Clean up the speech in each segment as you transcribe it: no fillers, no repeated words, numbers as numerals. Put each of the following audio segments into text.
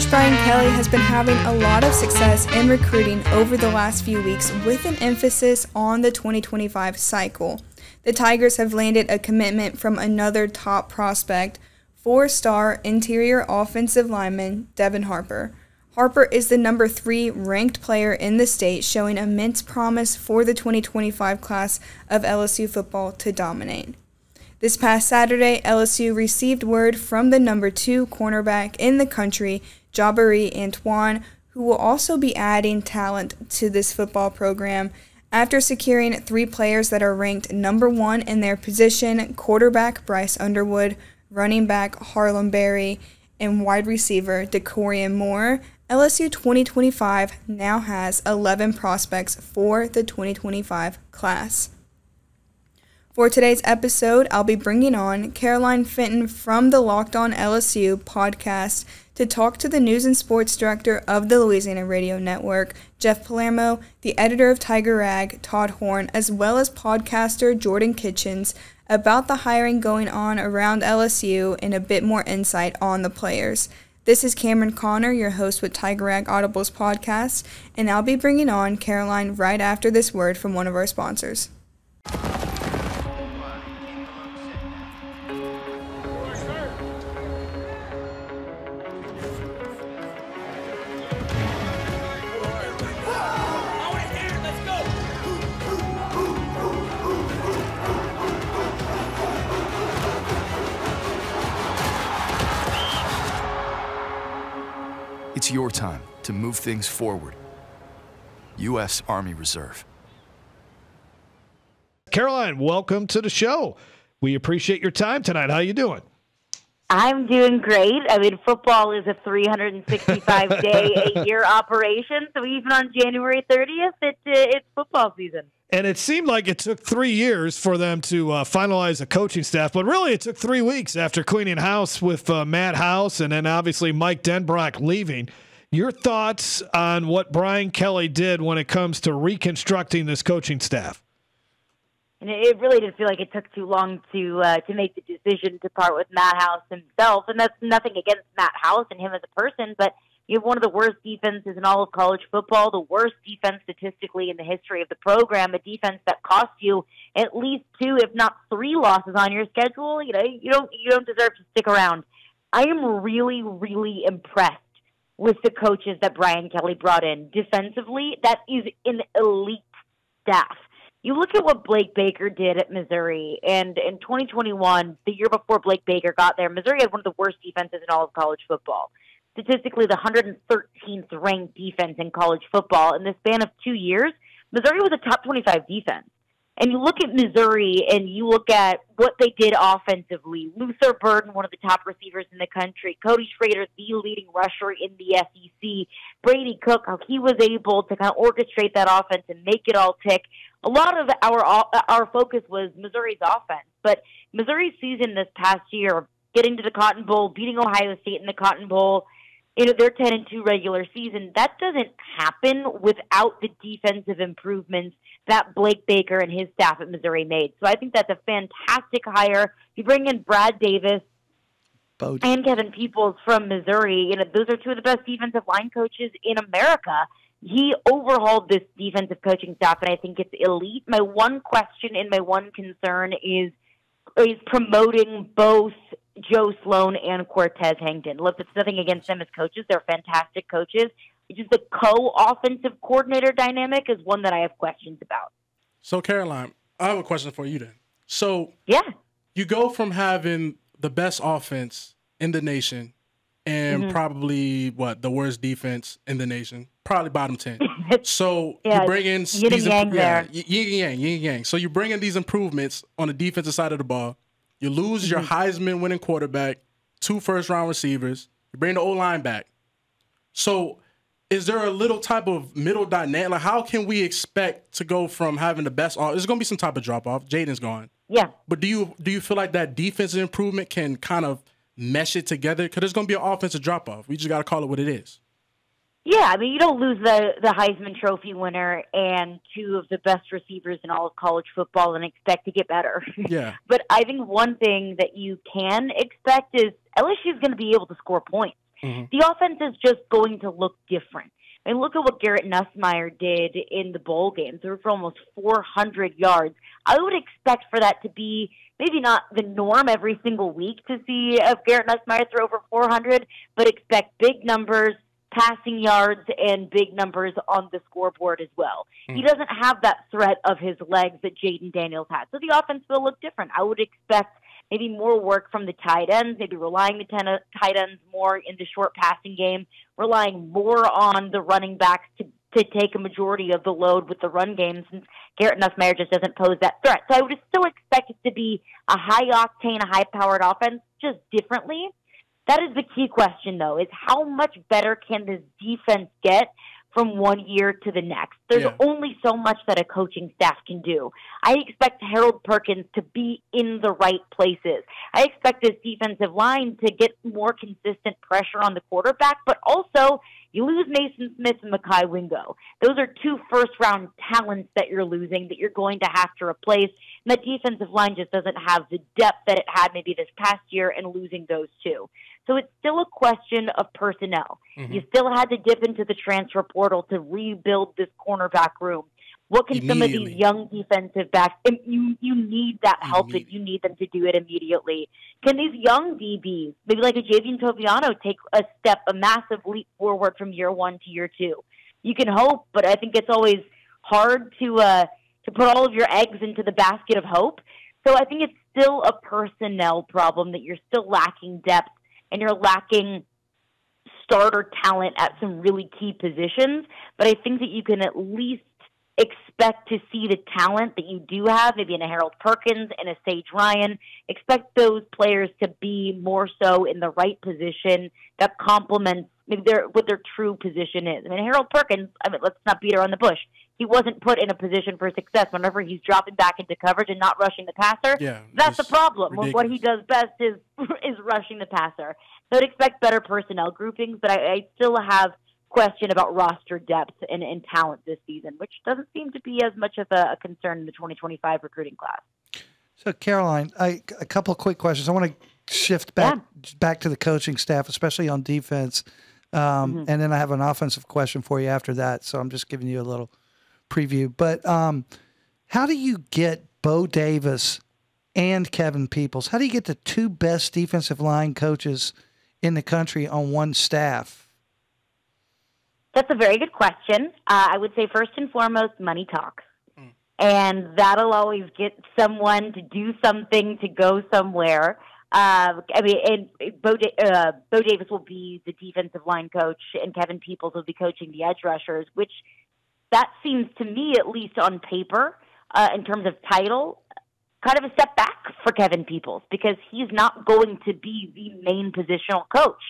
Coach Brian Kelly has been having a lot of success in recruiting over the last few weeks with an emphasis on the 2025 cycle. The Tigers have landed a commitment from another top prospect, four-star interior offensive lineman Devin Harper. Harper is the number 3 ranked player in the state, showing immense promise for the 2025 class of LSU football to dominate. This past Saturday, LSU received word from the number 2 cornerback in the country, Jabari Antoine, who will also be adding talent to this football program. After securing 3 players that are ranked number 1 in their position, quarterback Bryce Underwood, running back Harlem Berry, and wide receiver DeCorian Moore, LSU 2025 now has 11 prospects for the 2025 class. For today's episode, I'll be bringing on Caroline Fenton from the Locked On LSU podcast to talk to the news and sports director of the Louisiana Radio Network, Jeff Palermo, the editor of Tiger Rag, Todd Horne, as well as podcaster Jordan Kitchens, about the hiring going on around LSU and a bit more insight on the players. This is Camryn Conner, your host with Tiger Rag Audibles podcast, and I'll be bringing on Caroline right after this word from one of our sponsors. It's your time to move things forward. U.S. Army Reserve. Caroline, welcome to the show. We appreciate your time tonight. How you doing? I'm doing great. I mean, football is a 365-day-a-year operation, so even on January 30th, it's football season. And it seemed like it took 3 years for them to finalize a coaching staff, but really it took 3 weeks after cleaning house with Matt House and then obviously Mike Denbrock leaving. Your thoughts on what Brian Kelly did when it comes to reconstructing this coaching staff? And it really did feel like it took too long to make the decision to part with Matt House himself. And that's nothing against Matt House and him as a person, but you have one of the worst defenses in all of college football, the worst defense statistically in the history of the program, a defense that cost you at least 2, if not 3 losses on your schedule. You don't deserve to stick around. I am really, really impressed with the coaches that Brian Kelly brought in. Defensively, that is an elite staff. You look at what Blake Baker did at Missouri, and in 2021, the year before Blake Baker got there, Missouri had one of the worst defenses in all of college football. Statistically, the 113th ranked defense in college football. In the span of 2 years, Missouri was a top 25 defense. And you look at Missouri and you look at what they did offensively. Luther Burden, one of the top receivers in the country. Cody Schrader, the leading rusher in the SEC. Brady Cook, how he was able to kind of orchestrate that offense and make it all tick. A lot of our focus was Missouri's offense. But Missouri's season this past year, getting to the Cotton Bowl, beating Ohio State in the Cotton Bowl, their 10-2 regular season, that doesn't happen without the defensive improvements that Blake Baker and his staff at Missouri made. So I think that's a fantastic hire. You bring in Brad Davis and Kevin Peoples from Missouri. Those are 2 of the best defensive line coaches in America. He overhauled this defensive coaching staff, and I think it's elite. My one question and my one concern is promoting both Joe Sloan and Cortez Hankton. Look, it's nothing against them as coaches. They're fantastic coaches. It's just the co-offensive coordinator dynamic is one that I have questions about. So, Caroline, I have a question for you then. So, yeah, you go from having the best offense in the nation and probably, the worst defense in the nation, probably bottom 10. So, you bring in yin and yang there. Yin and yang. So, you bring in these improvements on the defensive side of the ball. You lose your Heisman-winning quarterback, 2 first-round receivers. You bring the O-line back. So, is there a little type of middle dynamic? Like, how can we expect to go from having the best? There's going to be some type of drop-off. Jaden's gone. Yeah. But do you feel like that defensive improvement can kind of mesh it together? Because there's going to be an offensive drop-off. We just got to call it what it is. Yeah, I mean, you don't lose the Heisman Trophy winner and 2 of the best receivers in all of college football and expect to get better. Yeah. But I think one thing that you can expect is LSU is going to be able to score points. The offense is just going to look different. And look at what Garrett Nussmeier did in the bowl game. Threw for almost 400 yards. I would expect for that to be maybe not the norm every single week to see Garrett Nussmeier throw over 400, but expect big numbers, passing yards, and big numbers on the scoreboard as well. He doesn't have that threat of his legs that Jaden Daniels had. So the offense will look different. I would expect maybe more work from the tight ends, maybe relying the tight ends more in the short passing game, relying more on the running backs to take a majority of the load with the run game, since Garrett Nussmeier just doesn't pose that threat. So I would still expect it to be a high-octane, high-powered offense, just differently. That is the key question, though, is how much better can this defense get from one year to the next? There's only so much that a coaching staff can do. I expect Harold Perkins to be in the right places. I expect this defensive line to get more consistent pressure on the quarterback, but also you lose Mason Smith and Mekhi Wingo. Those are two first-round talents that you're losing that you're going to have to replace. And that defensive line just doesn't have the depth that it had maybe this past year, and losing those two. So it's still a question of personnel. You still had to dip into the transfer portal to rebuild this cornerback room. What can some of these young defensive backs, and you need that help, and you need them to do it immediately. Can these young DBs, maybe like a Javian Toviano, take a massive leap forward from year one to year two? You can hope, but I think it's always hard to put all of your eggs into the basket of hope. So I think it's still a personnel problem, that you're still lacking depth and you're lacking starter talent at some really key positions. But I think that you can at least expect to see the talent that you do have, maybe in a Harold Perkins and a Sage Ryan. Expect those players to be more so in the right position that complements maybe what their true position is. I mean, Harold Perkins, let's not beat around the bush. He wasn't put in a position for success. Whenever he's dropping back into coverage and not rushing the passer, that's the problem. What he does best is rushing the passer. So I'd expect better personnel groupings, but I still have question about roster depth and talent this season, which doesn't seem to be as much of a concern in the 2025 recruiting class. So, Caroline, a couple of quick questions. I want to shift back to the coaching staff, especially on defense, and then I have an offensive question for you after that, so I'm just giving you a little preview. But how do you get Bo Davis and Kevin Peoples? How do you get the two best defensive line coaches in the country on one staff? That's a very good question. I would say first and foremost, money talks. And that'll always get someone to do something, to go somewhere. Bo Davis will be the defensive line coach, and Kevin Peoples will be coaching the edge rushers, which that seems to me, at least on paper, in terms of title, kind of a step back for Kevin Peoples, because he's not going to be the main positional coach.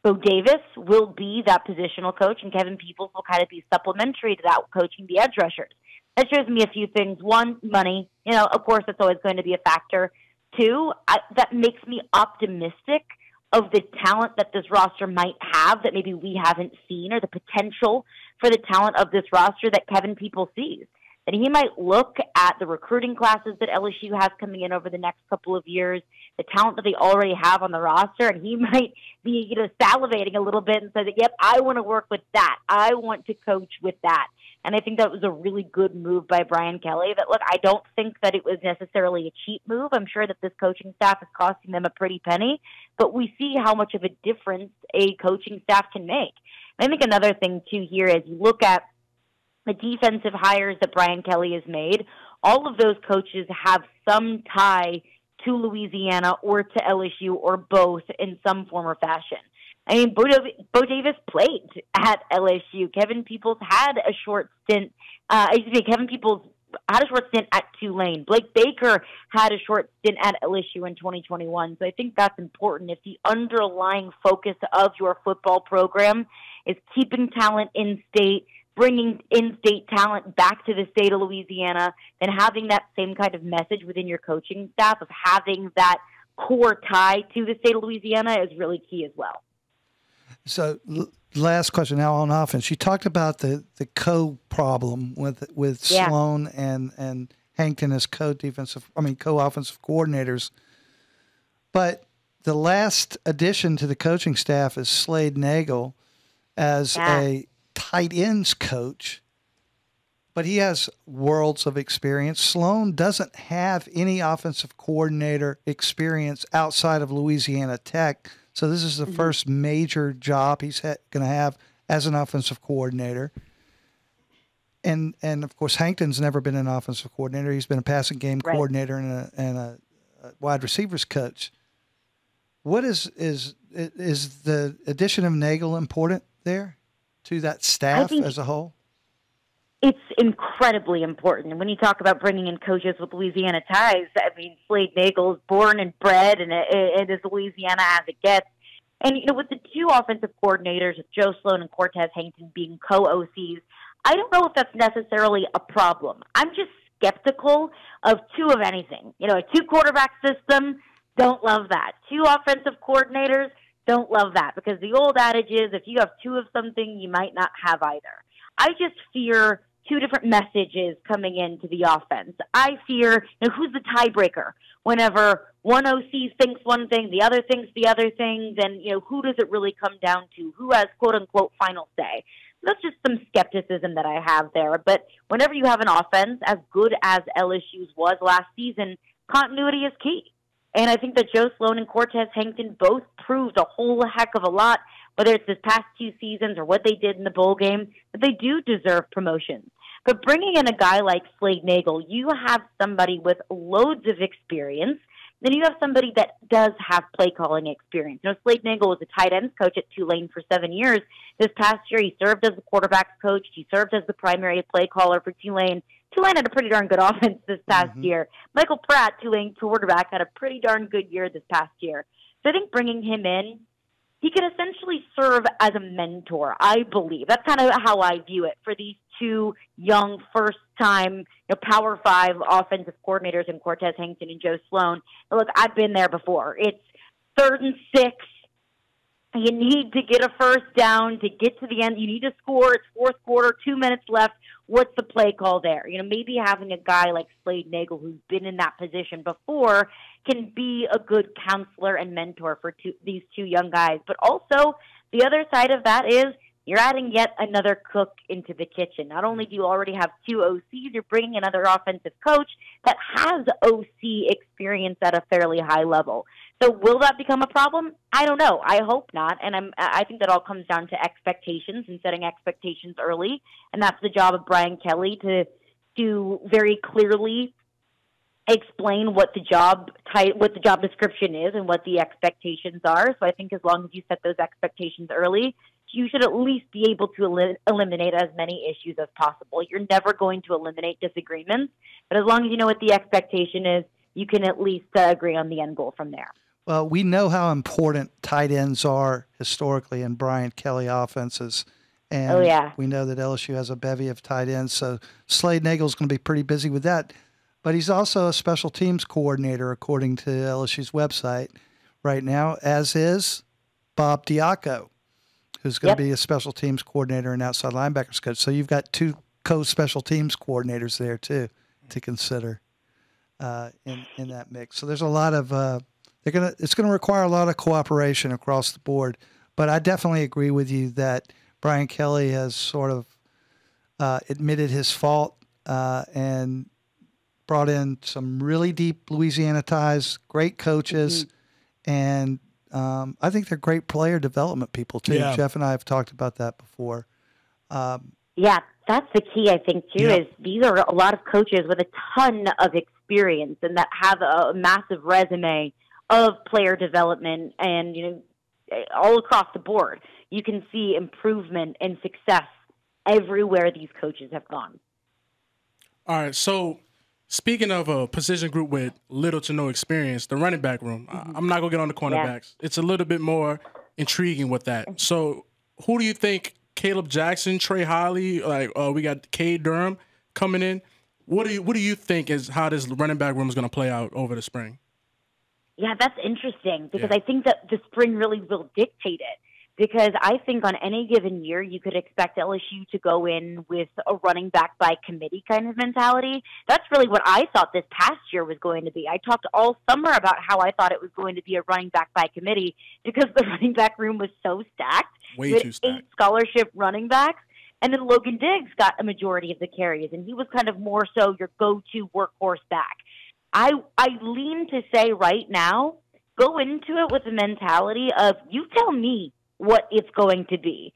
Bo Davis will be that positional coach, and Kevin Peoples will kind of be supplementary to that, coaching the edge rushers. That shows me a few things. One, money. Of course, that's always going to be a factor. Two, that makes me optimistic of the talent that this roster might have that maybe we haven't seen, or the potential for the talent of this roster that Kevin Peoples sees. That he might look at the recruiting classes that LSU has coming in over the next couple of years, the talent that they already have on the roster, and he might be salivating a little bit and say that, yep, I want to work with that. I want to coach with that. And I think that was a really good move by Brian Kelly. That, look, I don't think that it was necessarily a cheap move. I'm sure that this coaching staff is costing them a pretty penny, but we see how much of a difference a coaching staff can make. And I think another thing, too, here is you look at the defensive hires that Brian Kelly has made. All of those coaches have some tie to Louisiana or to LSU, or both in some form or fashion. I mean, Bo Davis played at LSU. Kevin Peoples had a short stint. Kevin Peoples had a short stint at Tulane. Blake Baker had a short stint at LSU in 2021. So I think that's important. If the underlying focus of your football program is keeping talent in state, bringing in-state talent back to the state of Louisiana, then having that same kind of message within your coaching staff of having that core tie to the state of Louisiana is really key as well. So, last question now on offense. You talked about the co-problem with Sloan and Hankton as co-offensive coordinators. But the last addition to the coaching staff is Slade Nagel as a tight ends coach, but he has worlds of experience. Sloan doesn't have any offensive coordinator experience outside of Louisiana Tech, so this is the first major job he's going to have as an offensive coordinator. And of course, Hankton's never been an offensive coordinator. He's been a passing game coordinator and a wide receivers coach. What is the addition of Nagel important there to that staff as a whole? It's incredibly important. And when you talk about bringing in coaches with Louisiana ties, I mean, Slade Nagel is born and bred, and it is Louisiana as it gets. And, you know, with the two offensive coordinators, Joe Sloan and Cortez Hankton being co-OCs, I don't know if that's necessarily a problem. I'm just skeptical of two of anything. You know, a two-quarterback system, don't love that. Two offensive coordinators, don't love that. Because the old adage is, if you have two of something, you might not have either. I just fear two different messages coming into the offense. I fear, you know, who's the tiebreaker? Whenever one OC thinks one thing, the other thinks the other thing, then, you know, who does it really come down to? Who has, quote-unquote, final say? That's just some skepticism that I have there. But whenever you have an offense as good as LSU's was last season, continuity is key. And I think that Joe Sloan and Cortez Hankton both proved a whole heck of a lot, whether it's this past two seasons or what they did in the bowl game, that they do deserve promotions. But bringing in a guy like Slade Nagel, you have somebody with loads of experience. Then you have somebody that does have play calling experience. You know, Slade Nagel was a tight ends coach at Tulane for 7 years. This past year, he served as the quarterbacks coach. He served as the primary play caller for Tulane. Tulane had a pretty darn good offense this past year. Michael Pratt, Tulane quarterback, had a pretty darn good year this past year. So I think bringing him in, he can essentially serve as a mentor, I believe. That's kind of how I view it for these two young, first-time, Power 5 offensive coordinators in Cortez Hankton and Joe Sloan. But look, I've been there before. It's 3rd and 6. You need to get a first down to get to the end. You need to score. It's fourth quarter, 2 minutes left. What's the play call there? You know, maybe having a guy like Slade Nagel, who's been in that position before, can be a good counselor and mentor for these two young guys. But also, the other side of that is you're adding yet another cook into the kitchen. Not only do you already have two OCs, you're bringing another offensive coach that has OC experience at a fairly high level. So will that become a problem? I don't know. I hope not. And I think that all comes down to expectations and setting expectations early. And that's the job of Brian Kelly to very clearly explain what the job description is and what the expectations are. So I think as long as you set those expectations early, you should at least be able to eliminate as many issues as possible. You're never going to eliminate disagreements, but as long as you know what the expectation is, you can at least agree on the end goal from there. Well, we know how important tight ends are historically in Brian Kelly offenses. And we know that LSU has a bevy of tight ends, so Slade Nagel's going to be pretty busy with that. But he's also a special teams coordinator, according to LSU's website right now, as is Bob Diaco, who's going to be a special teams coordinator and outside linebackers coach. So you've got two co-special teams coordinators there, too, to consider in that mix. So there's a lot of it's going to require a lot of cooperation across the board. But I definitely agree with you that Brian Kelly has sort of admitted his fault and brought in some really deep Louisiana ties, great coaches, and I think they're great player development people, too. Yeah. Jeff and I have talked about that before. Yeah, that's the key, I think, too, is these are a lot of coaches with a ton of experience and that have a massive resume of player development and, all across the board. You can see improvement and success everywhere these coaches have gone. All right, so speaking of a position group with little to no experience, the running back room, I'm not going to get on the cornerbacks. Yeah. It's a little bit more intriguing with that. So who do you think, Caleb Jackson, Trey Holly, we got Cade Durham coming in? What do you think is how this running back room is going to play out over the spring? Yeah, that's interesting because I think that the spring really will dictate it. because I think on any given year you could expect LSU to go in with a running back by committee kind of mentality. That's really what I thought this past year was going to be. I talked all summer about how I thought it was going to be a running back by committee because the running back room was so stacked. Way too stacked. 8 scholarship running backs. And then Logan Diggs got a majority of the carries, and he was kind of more so your go-to workhorse back. I lean to say right now, go into it with the mentality of, you tell me what it's going to be.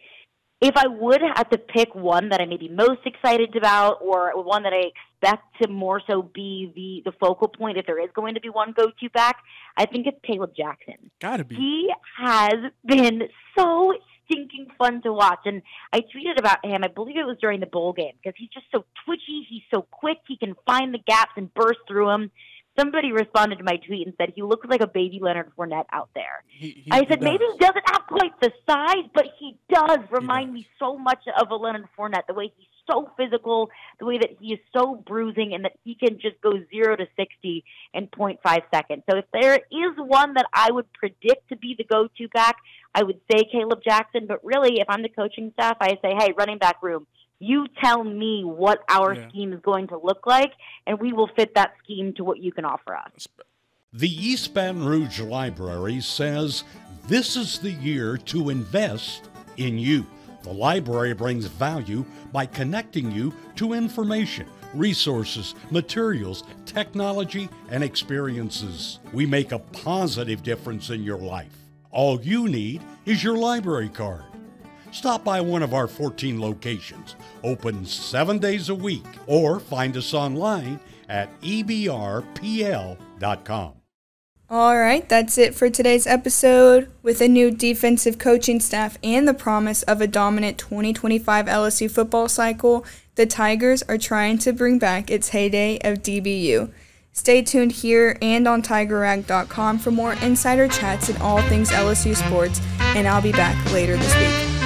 If I would have to pick one that I may be most excited about, or one that I expect to more so be the focal point, if there is going to be one go-to back, I think it's Caleb Jackson. Gotta be. He has been so stinking fun to watch. And I tweeted about him, I believe it was during the bowl game, because he's just so twitchy, he's so quick, he can find the gaps and burst through them. Somebody responded to my tweet and said he looks like a baby Leonard Fournette out there. I said maybe he doesn't have quite the size, but he does remind me so much of a Leonard Fournette, the way he's so physical, the way that he is so bruising, and that he can just go 0 to 60 in 0.5 seconds. So if there is one that I would predict to be the go-to back, I would say Caleb Jackson. But really, if I'm the coaching staff, I say, hey, running back room, you tell me what our scheme is going to look like, and we will fit that scheme to what you can offer us. The East Baton Rouge Library says this is the year to invest in you. The library brings value by connecting you to information, resources, materials, technology, and experiences. We make a positive difference in your life. All you need is your library card. Stop by one of our 14 locations, open 7 days a week, or find us online at ebrpl.com. All right, that's it for today's episode. With a new defensive coaching staff and the promise of a dominant 2025 LSU football cycle, the Tigers are trying to bring back its heyday of DBU. Stay tuned here and on TigerRag.com for more insider chats and all things LSU sports, and I'll be back later this week.